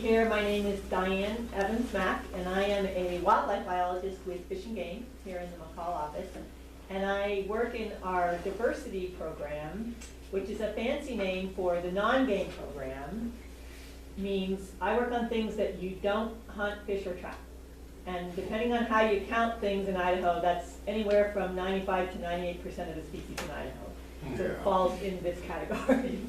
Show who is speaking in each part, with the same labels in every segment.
Speaker 1: Here, my name is Diane Evans-Mack, and I am a wildlife biologist with Fish and Game here in the McCall office. And I work in our diversity program, which is a fancy name for the non-game program. Means I work on things that you don't hunt, fish, or trap. And depending on how you count things in Idaho, that's anywhere from 95 to 98% of the species in Idaho. So it falls in this category.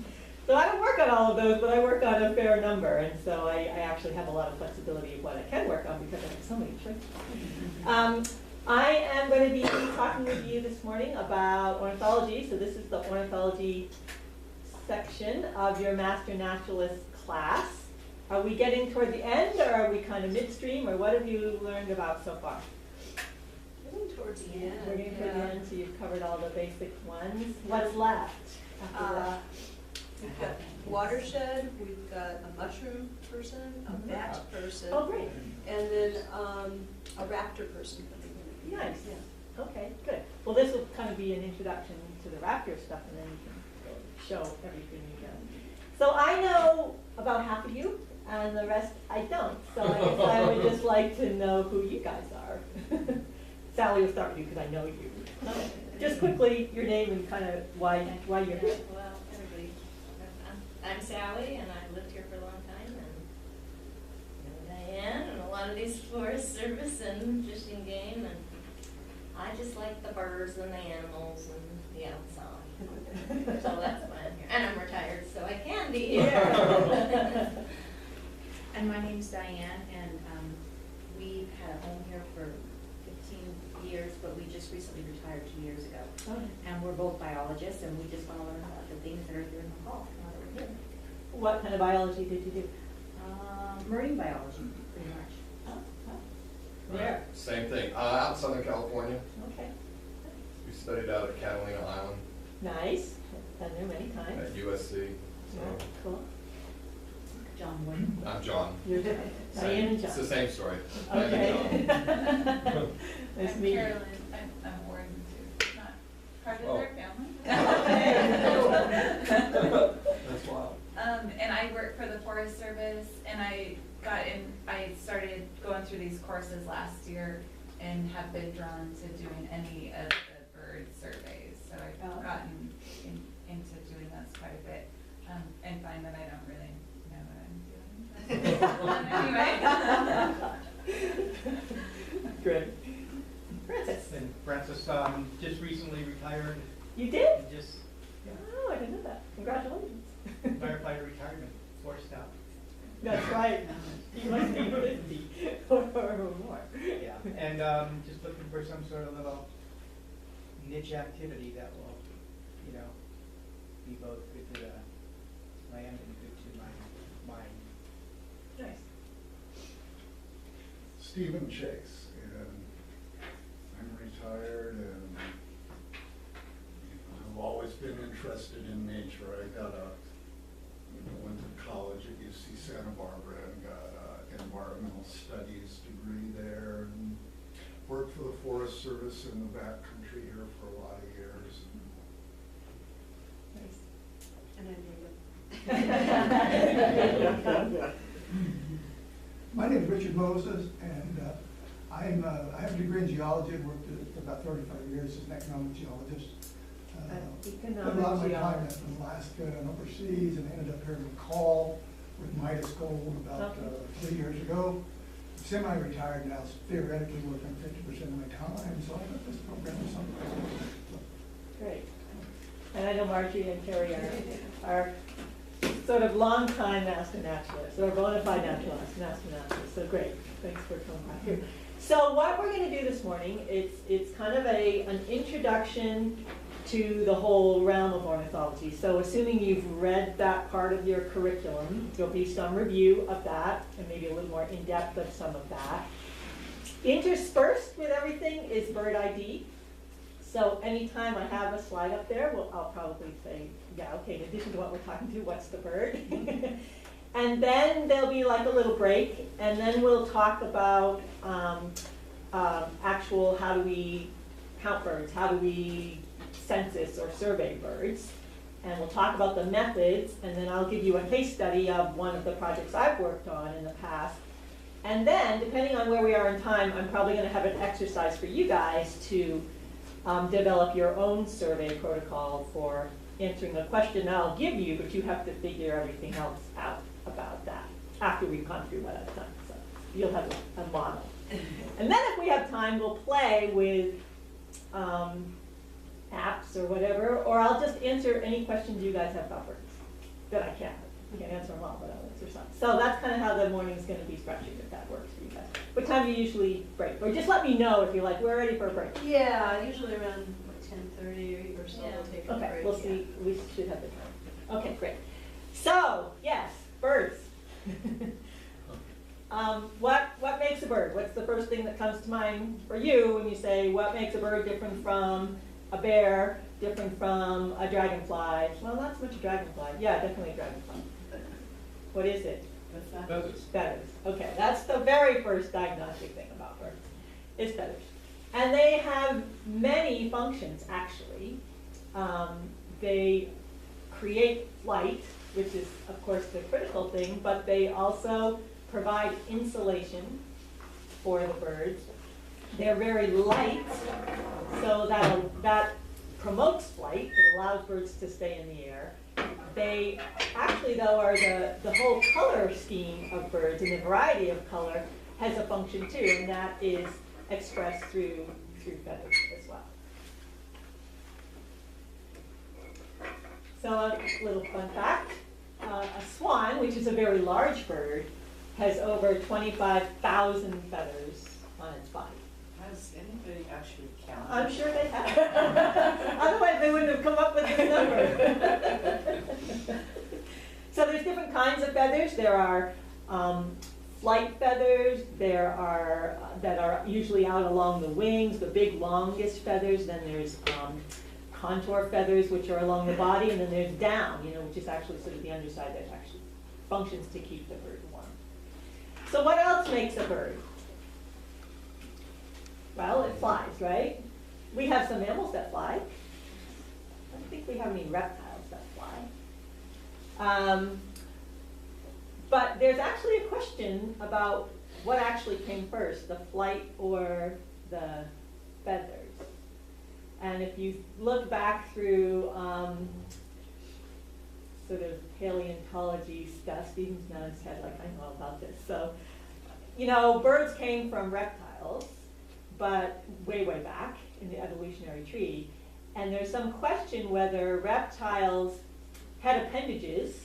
Speaker 1: So I don't work on all of those, but I work on a fair number, and so I actually have a lot of flexibility of what I can work on because I have so many choices. I am going to be talking with you this morning about ornithology. So this is the ornithology section of your Master Naturalist class. Are we getting toward the end, or are we kind of midstream, or what have you learned about so far?
Speaker 2: Getting towards the end.
Speaker 1: We're getting toward the end, so you've covered all the basic ones. What's left after that?
Speaker 2: We've got watershed, we've got a mushroom person, a bat person.
Speaker 1: Oh, great.
Speaker 2: And then a raptor person.
Speaker 1: Nice. Yeah. Okay, good. Well, this will kind of be an introduction to the raptor stuff, and then you can show everything you've done. So I know about half of you, and the rest I don't. So I guess I would just like to know who you guys are. Sally, will start with you because I know you. Just quickly, your name and kind of why you're here.
Speaker 3: Well, everybody, I'm Sally, and I've lived here for a long time, and Diane, and a lot of these Forest Service and Fish and Game, and I just like the birds and the animals and the outside. So that's why I'm here. And I'm retired, so I can be here.
Speaker 4: And my name's Diane, and we've had a home here for 15 years, but we just recently retired 2 years ago.
Speaker 1: Oh.
Speaker 4: And we're both biologists, and we just want to learn about the things that are here in the fall now that we're here.
Speaker 1: What kind of biology did you do?
Speaker 4: Marine biology, pretty much.
Speaker 1: Oh,
Speaker 5: Right. Same thing. Out in Southern California.
Speaker 1: okay.
Speaker 5: We studied out at Catalina Island
Speaker 1: Nice. Been there many times.
Speaker 5: at USC.
Speaker 1: Yeah,
Speaker 5: So
Speaker 1: cool.
Speaker 4: John Wood.
Speaker 5: I'm John.
Speaker 1: You're Diane and
Speaker 5: It's the
Speaker 1: John.
Speaker 5: same story.
Speaker 1: Okay. Nice to
Speaker 6: I'm
Speaker 1: meet you.
Speaker 6: Carolyn. I'm Warden too. Not part of
Speaker 5: Oh.
Speaker 6: their family.
Speaker 5: That's wild.
Speaker 6: And I work for the Forest Service, and I started going through these courses last year and have been drawn to doing any of the bird surveys. So I've gotten into doing this quite a bit, and find that I don't really know what I'm doing. Anyway.
Speaker 1: Good. Francis.
Speaker 7: And Francis just recently retired.
Speaker 1: You did?
Speaker 7: He just
Speaker 1: Oh, I didn't know that. Congratulations.
Speaker 7: firefighter retirement, 4 star.
Speaker 1: That's right. You must be 50 or more.
Speaker 7: Yeah. And just looking for some sort of little niche activity that will, be both good to the land and good to my mind.
Speaker 1: Nice.
Speaker 8: Stephen Chase, and I'm retired, and I've always been interested in nature. Went to college at UC Santa Barbara and got an environmental studies degree there, and worked for the Forest Service in the backcountry here for a lot of years.
Speaker 1: Nice.
Speaker 2: And I knew
Speaker 9: My name is Richard Moses, and I have a degree in geology. I worked for about 35 years as an economic geologist. Spent a lot of my time in Alaska and overseas, and ended up here in McCall with Midas Gold about 3 years ago. Semi-retired now, theoretically working 50% of my time, so I thought this program was something.
Speaker 1: Great. And I know Margie and Carrie are sort of long-time master naturalists, or bona fide naturalists, master naturalists. So great. Thanks for coming back here. So what we're going to do this morning, it's kind of an introduction to the whole realm of ornithology. So assuming you've read that part of your curriculum, there'll be some review of that, and maybe a little more in-depth of some of that. Interspersed with everything is BirdID. So anytime I have a slide up there, I'll probably say, yeah, okay, in addition to what we're talking to, what's the bird? And then there'll be like a little break, and then we'll talk about actual how do we count birds, how do we census or survey birds. and we'll talk about the methods, and then I'll give you a case study of one of the projects I've worked on in the past. And then, depending on where we are in time, I'm probably going to have an exercise for you guys to develop your own survey protocol for answering a question that I'll give you, but you have to figure everything else out about that after we've gone through what I've done. So you'll have a model. And then if we have time, we'll play with apps or whatever, or I'll just answer any questions you guys have about birds that I can't. I can't answer them all, but I'll answer some. So that's kind of how the morning's going to be structured, if that works for you guys. What time do you usually break? Or just let me know if you're like, we're ready for a break.
Speaker 2: Yeah, usually around 10:30 or so, we'll take a break.
Speaker 1: Okay, we'll see. We should have the time. Okay, great. So, yes, birds. What makes a bird? What's the first thing that comes to mind for you when you say, what makes a bird different from a bear, different from a dragonfly? Well, not so much a dragonfly. Yeah, definitely a dragonfly. What is it?
Speaker 5: Feathers.
Speaker 1: Feathers. Okay, that's the very first diagnostic thing about birds, is feathers. And they have many functions, actually. They create flight, which is, of course, the critical thing, but they also provide insulation for the birds. They're very light, so that promotes flight. It allows birds to stay in the air. They actually, though, are the whole color scheme of birds, and the variety of color has a function too, and that is expressed through feathers as well. So a little fun fact, a swan, which is a very large bird, has over 25,000 feathers on its body.
Speaker 10: Has anybody actually counted?
Speaker 1: I'm sure they have. Otherwise, they wouldn't have come up with this number. So there's different kinds of feathers. There are flight feathers. There are that are usually out along the wings, the big longest feathers. Then there's contour feathers, which are along the body, and then there's down, which is actually sort of the underside that actually functions to keep the bird warm. So what else makes a bird? Well, it flies, right? We have some mammals that fly. I don't think we have any reptiles that fly. But there's actually a question about what actually came first, the flight or the feathers. And if you look back through sort of paleontology stuff, Stephen's notes had like, I know about this. So, birds came from reptiles, but way, way back in the evolutionary tree. And there's some question whether reptiles had appendages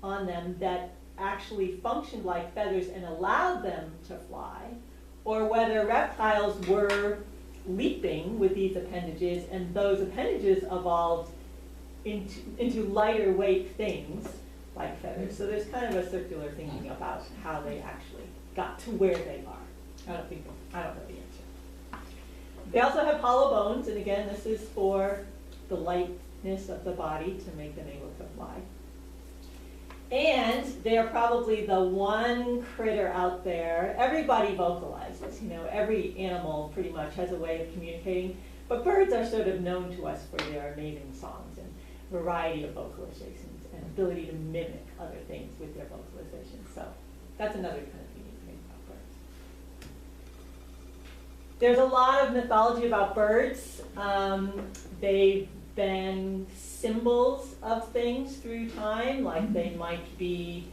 Speaker 1: on them that actually functioned like feathers and allowed them to fly, or whether reptiles were leaping with these appendages and those appendages evolved into lighter weight things like feathers. So there's kind of a circular thinking about how they actually got to where they are. I don't know the answer. They also have hollow bones, and again, this is for the lightness of the body to make them able to fly. And they're probably the one critter out there, everybody vocalizes, every animal pretty much has a way of communicating, but birds are sort of known to us for their mating songs and variety of vocalizations and ability to mimic other things with their vocalizations. So that's another kind of unique thing about birds. There's a lot of mythology about birds. They've been symbols of things through time, like they might be,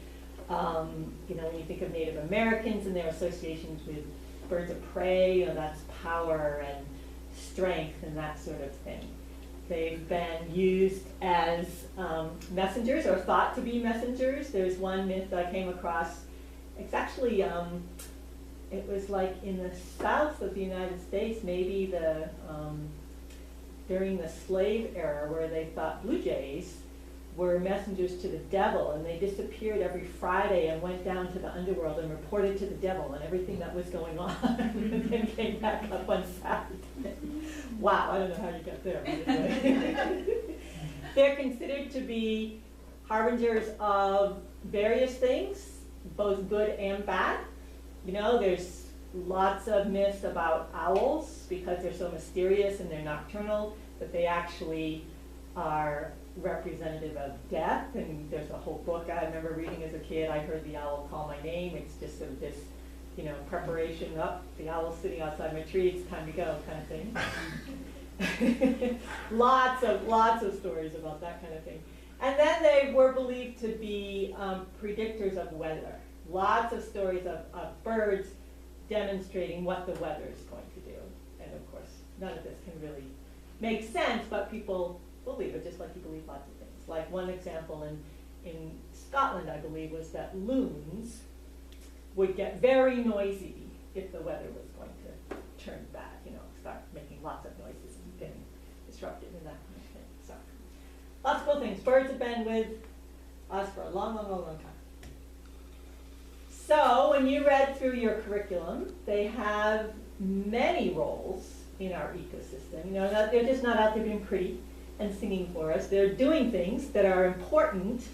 Speaker 1: when you think of Native Americans and their associations with birds of prey, that's power and strength and that sort of thing. They've been used as messengers or thought to be messengers. There's one myth that I came across. It's actually, it was like in the south of the United States, maybe during the slave era, where they thought blue jays were messengers to the devil, and they disappeared every Friday and went down to the underworld and reported to the devil and everything that was going on, and then came back up on Saturday. Wow, I don't know how you got there. But anyway. They're considered to be harbingers of various things, both good and bad. There's lots of myths about owls because they're so mysterious and they're nocturnal, but they actually are representative of death, and there's a whole book I remember reading as a kid. I heard the owl call my name. It's just sort of this, you know, preparation up. The owl's sitting outside my tree. It's time to go, kind of thing. lots of stories about that kind of thing. And then they were believed to be predictors of weather. Lots of stories of birds demonstrating what the weather is going to do. And of course, none of this can really make sense, but people believe it, just like you believe lots of things. Like one example in Scotland, I believe, was that loons would get very noisy if the weather was going to turn bad, you know, start making lots of noises and getting disrupted and that kind of thing. So, lots of cool things. Birds have been with us for a long, long, long, long time. So, when you read through your curriculum, they have many roles in our ecosystem. You know, they're just not out there being pretty and singing for us. They're doing things that are important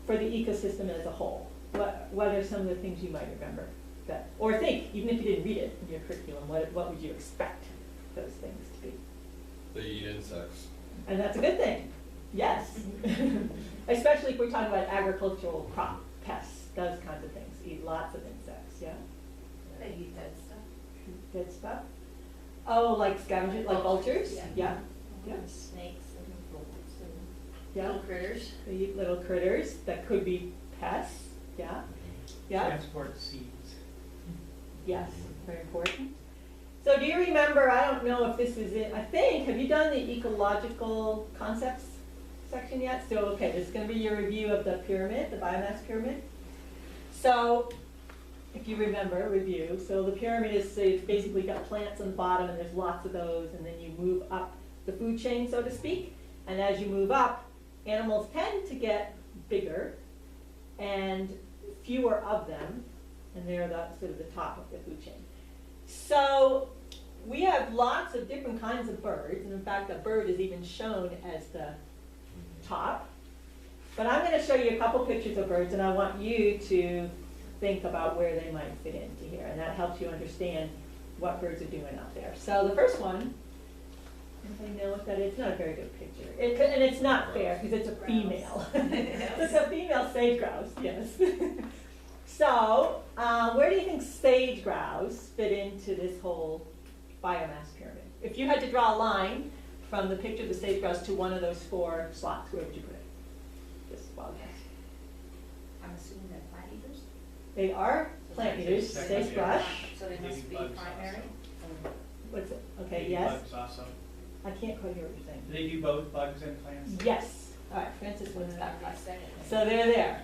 Speaker 1: for the ecosystem as a whole. What are some of the things you might remember that, or think, even if you didn't read it in your curriculum, what would you expect those things to be?
Speaker 5: They eat insects.
Speaker 1: And that's a good thing. Yes. Especially if we're talking about agricultural crop pests, those kinds of things. Eat lots of insects, yeah?
Speaker 2: They eat dead stuff.
Speaker 1: Good stuff. Oh, like scavengers, like vultures?
Speaker 3: Yeah.
Speaker 1: Yeah. Yeah.
Speaker 3: And snakes and bullets and
Speaker 1: Yeah.
Speaker 3: little critters.
Speaker 1: They eat little critters that could be pests. Yeah. Yeah.
Speaker 7: Transport seeds.
Speaker 1: Yes. Very important. So do you remember, I don't know if this is it, I think, have you done the ecological concepts section yet? So, okay, this is going to be your review of the pyramid, the biomass pyramid. So, if you remember, review. So the pyramid is, so it's basically got plants on the bottom and there's lots of those, and then you move up the food chain, so to speak. And as you move up, animals tend to get bigger and fewer of them, and they're the sort of the top of the food chain. So we have lots of different kinds of birds, and in fact, a bird is even shown as the top. But I'm going to show you a couple pictures of birds, and I want you to think about where they might fit into here, and that helps you understand what birds are doing out there. So the first one, anybody know what that is? It's not a very good picture. And it's not fair, because it's a female. It's a female sage grouse, yes. So, where do you think sage grouse fit into this whole biomass pyramid? If you had to draw a line from the picture of the sage grouse to one of those 4 slots, where would you put it? Just wild guess.
Speaker 4: I'm assuming they're plant eaters?
Speaker 1: They are plant eaters, sagebrush.
Speaker 4: So they must be
Speaker 7: Ladybugs
Speaker 4: primary?
Speaker 7: also.
Speaker 1: What's it? Okay, yes.
Speaker 7: Ladybugs also.
Speaker 1: I can't quite hear what you're saying.
Speaker 7: Do they do both bugs and plants?
Speaker 1: Yes. All right, Francis wins that prize.
Speaker 4: Second.
Speaker 1: So they're there.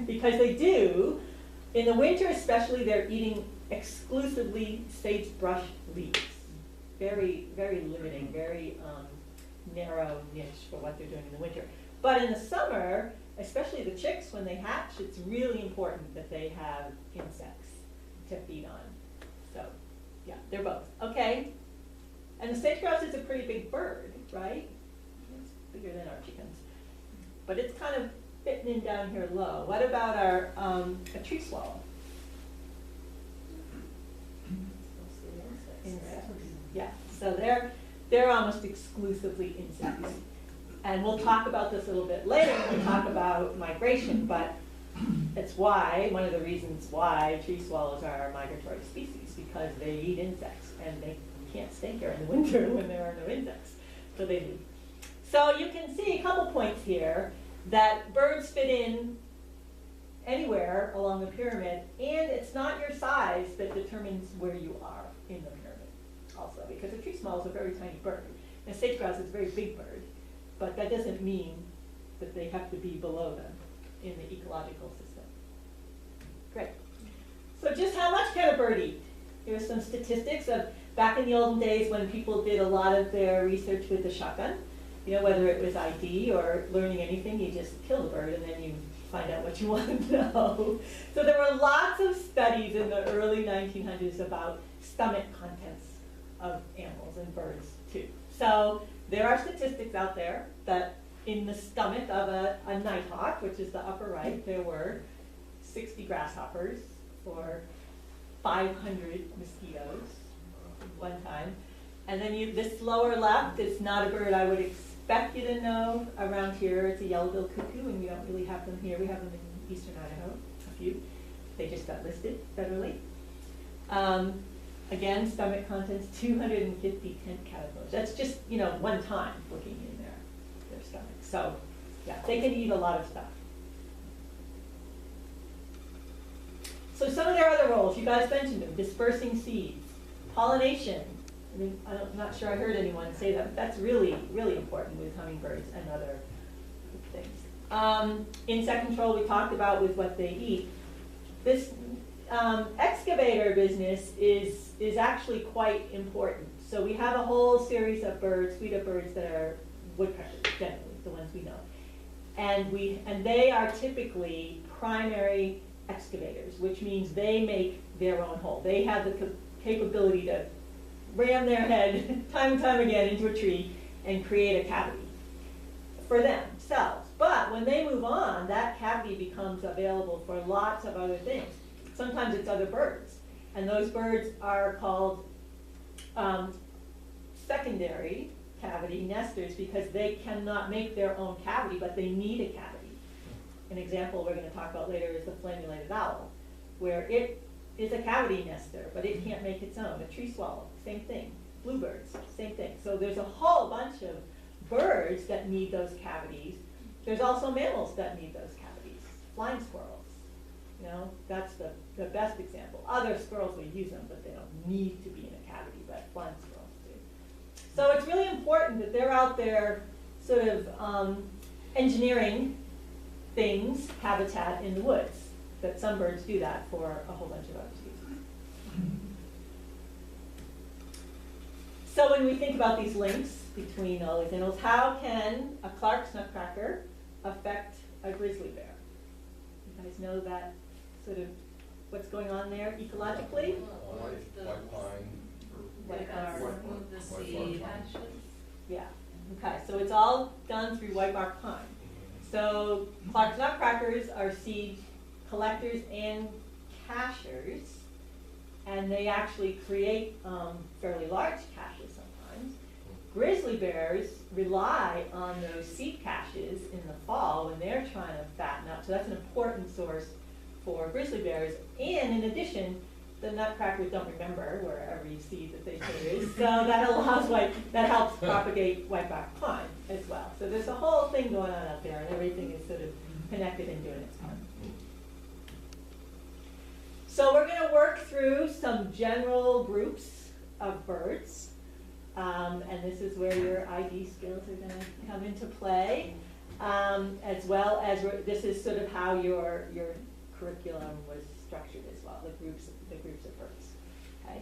Speaker 1: Because they do, in the winter especially, they're eating exclusively sagebrush leaves. Very, very limiting, very narrow niche for what they're doing in the winter. But in the summer, especially the chicks, when they hatch, it's really important that they have insects to feed on. So, yeah, they're both. Okay. And the sage grouse is a pretty big bird, right? It's bigger than our chickens. But it's kind of fitting in down here low. What about our a tree swallow? Insects. Yeah. So they're almost exclusively insects. And we'll talk about this a little bit later when we talk about migration, but it's why, one of the reasons why tree swallows are our migratory species, because they eat insects and they can't stay here in the winter when there are no insects. So they leave. So you can see a couple points here that birds fit in anywhere along the pyramid, and it's not your size that determines where you are in the pyramid also, because a tree swallow is a very tiny bird. And a sage grouse is a very big bird, but that doesn't mean that they have to be below them in the ecological system. Great. So just how much can a bird eat? Here's some statistics of back in the olden days when people did a lot of their research with the shotgun. You know, whether it was ID or learning anything, you just kill the bird and then you find out what you want to know. So there were lots of studies in the early 1900s about stomach contents of animals and birds too. So there are statistics out there that in the stomach of a nighthawk, which is the upper right, there were 60 grasshoppers or 500 mosquitoes one time. And then this lower left is not a bird I would expect you to know around here it's a yellow-billed cuckoo, and we don't really have them here. We have them in eastern Idaho, a few. They just got listed federally. Again, stomach contents 250 tent caterpillars. That's just, you know, one time looking in their stomach. So, yeah, they can eat a lot of stuff. So some of their other roles, you guys mentioned them: dispersing seeds, pollination. I mean, I'm not sure I heard anyone say that, but that's really, really important with hummingbirds and other things. Insect control we talked about with what they eat. This excavator business is actually quite important. So we have a whole series of birds, suite of birds that are woodpeckers, generally, the ones we know. And they are typically primary excavators, which means they make their own hole. They have the capability to ram their head time and time again into a tree and create a cavity for themselves. But when they move on, that cavity becomes available for lots of other things. Sometimes it's other birds. And those birds are called secondary cavity nesters because they cannot make their own cavity, but they need a cavity. An example we're going to talk about later is the flammulated owl, where it is a cavity nester, but it can't make its own. A tree swallow, same thing. Bluebirds, same thing. So there's a whole bunch of birds that need those cavities. There's also mammals that need those cavities. Flying squirrels, you know, that's the best example. Other squirrels will use them, but they don't need to be in a cavity, but flying squirrels do. So it's really important that they're out there sort of engineering things, habitat in the woods, that some birds do that for a whole bunch of other species. So when we think about these links between all these animals, how can a Clark's nutcracker affect a grizzly bear? You guys know that sort of what's going on there ecologically?
Speaker 5: White pine.
Speaker 1: White pine.
Speaker 3: Remove the
Speaker 5: White
Speaker 3: seed
Speaker 5: pine.
Speaker 3: ashes.
Speaker 1: Yeah, okay, so it's all done through white bark pine. So Clark's nutcrackers are seed collectors and cachers, and they actually create fairly large caches sometimes. Grizzly bears rely on those seed caches in the fall when they're trying to fatten up, so that's an important source for grizzly bears. And in addition, the nutcrackers don't remember where every seed that they put is, so that helps propagate white bark pine as well. So there's a whole thing going on out there, and everything is sort of connected and doing its part. So we're going to work through some general groups of birds, and this is where your ID skills are going to come into play, as well as this is sort of how your curriculum was structured as well, the groups of birds. Okay,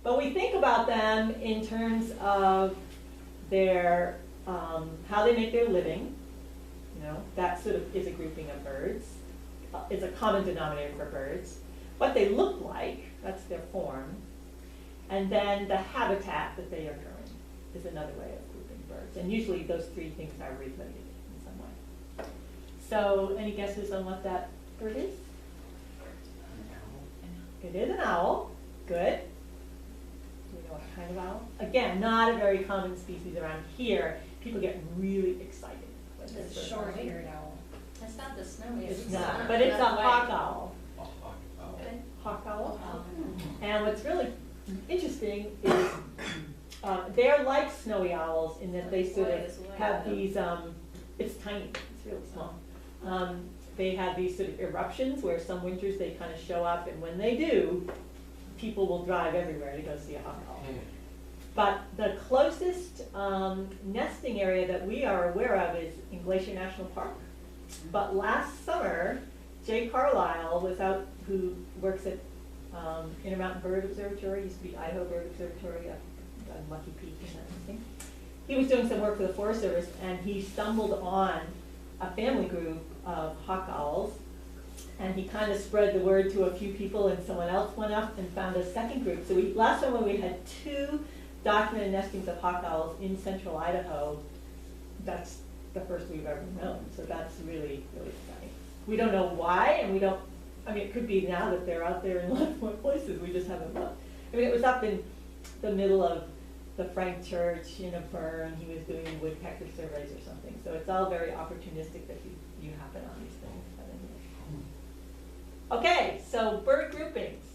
Speaker 1: but we think about them in terms of their how they make their living. You know, that sort of is a grouping of birds. Is a common denominator for birds. What they look like, that's their form, and then the habitat that they occur in is another way of grouping birds. And usually those three things are related in some way. So any guesses on what that bird is? It is an owl. Good. Do we know what kind of owl? Again, not a very common species around here. People get really excited when this
Speaker 3: It's
Speaker 1: bird
Speaker 3: short-eared
Speaker 1: comes.
Speaker 3: owl. That's not the snowiest.
Speaker 1: It's not, but it's a hawk owl.
Speaker 3: Okay.
Speaker 1: Hawk owl. And what's really interesting is they're like snowy owls in that they sort of have these, it's tiny, it's really small. They have these sort of eruptions where some winters they kind of show up, and when they do, people will drive everywhere to go see a hawk owl. But the closest nesting area that we are aware of is in Glacier National Park. But last summer, Jay Carlisle was out, who works at Intermountain Bird Observatory, used to be Idaho Bird Observatory on Lucky Peak and that thing. He was doing some work for the Forest Service, and he stumbled on a family group of hawk owls, and he kind of spread the word to a few people, and someone else went up and found a second group. So last summer we had 2 documented nestings of hawk owls in central Idaho. That's the first we've ever known, so that's really, really exciting. We don't know why, and it could be now that they're out there in lots more places, we just haven't looked. I mean, it was up in the middle of the Frank Church in a burn, he was doing woodpecker surveys or something. So it's all very opportunistic that you happen on these things. But anyway. Okay, so bird groupings.